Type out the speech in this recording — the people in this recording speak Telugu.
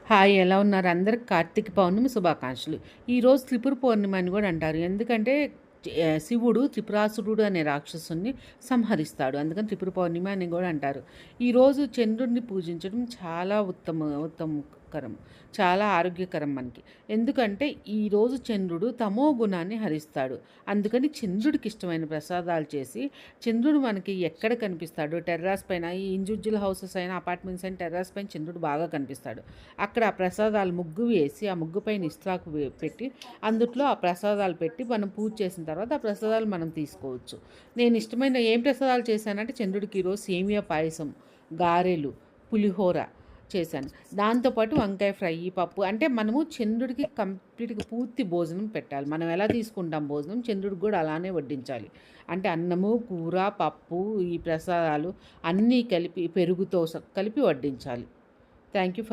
హాయ్, ఎలా ఉన్నారు? అందరికి కార్తీక పౌర్ణమి శుభాకాంక్షలు. ఈరోజు త్రిపుర పౌర్ణమి అని కూడా అంటారు. ఎందుకంటే శివుడు త్రిపురాసురుడు అనే రాక్షసుని సంహరిస్తాడు. అందుకని త్రిపుర పౌర్ణమి అని కూడా అంటారు. ఈరోజు చంద్రుడిని పూజించడం చాలా ఉత్తమకరం, చాలా ఆరోగ్యకరం మనకి. ఎందుకంటే ఈరోజు చంద్రుడు తమో గుణాన్ని హరిస్తాడు. అందుకని చంద్రుడికి ఇష్టమైన ప్రసాదాలు చేసి, చంద్రుడు మనకి ఎక్కడ కనిపిస్తాడు? టెర్రాస్ పైన, ఈ ఇండివిజువల్ హౌసెస్ అయినా అపార్ట్మెంట్స్ అయినా టెర్రాస్ పైన చంద్రుడు బాగా కనిపిస్తాడు. అక్కడ ఆ ప్రసాదాలు ముగ్గు వేసి, ఆ ముగ్గు పైన ఇస్త్రాకు పెట్టి, అందుట్లో ఆ ప్రసాదాలు పెట్టి మనం పూజ చేసిన తర్వాత ఆ ప్రసాదాలు మనం తీసుకోవచ్చు. నేను ఇష్టమైన ఏం ప్రసాదాలు చేశానంటే, చంద్రుడికి ఈరోజు సేమియా పాయసం, గారెలు, పులిహోర చేశాను. దాంతోపాటు వంకాయ ఫ్రై, పప్పు. అంటే మనము చంద్రుడికి కంప్లీట్గా పూర్తి భోజనం పెట్టాలి. మనం ఎలా తీసుకుంటాం భోజనం, చంద్రుడికి కూడా అలానే వడ్డించాలి. అంటే అన్నము, కూర, పప్పు, ఈ ప్రసాదాలు అన్నీ కలిపి పెరుగుతో కలిపి వడ్డించాలి. Thank you.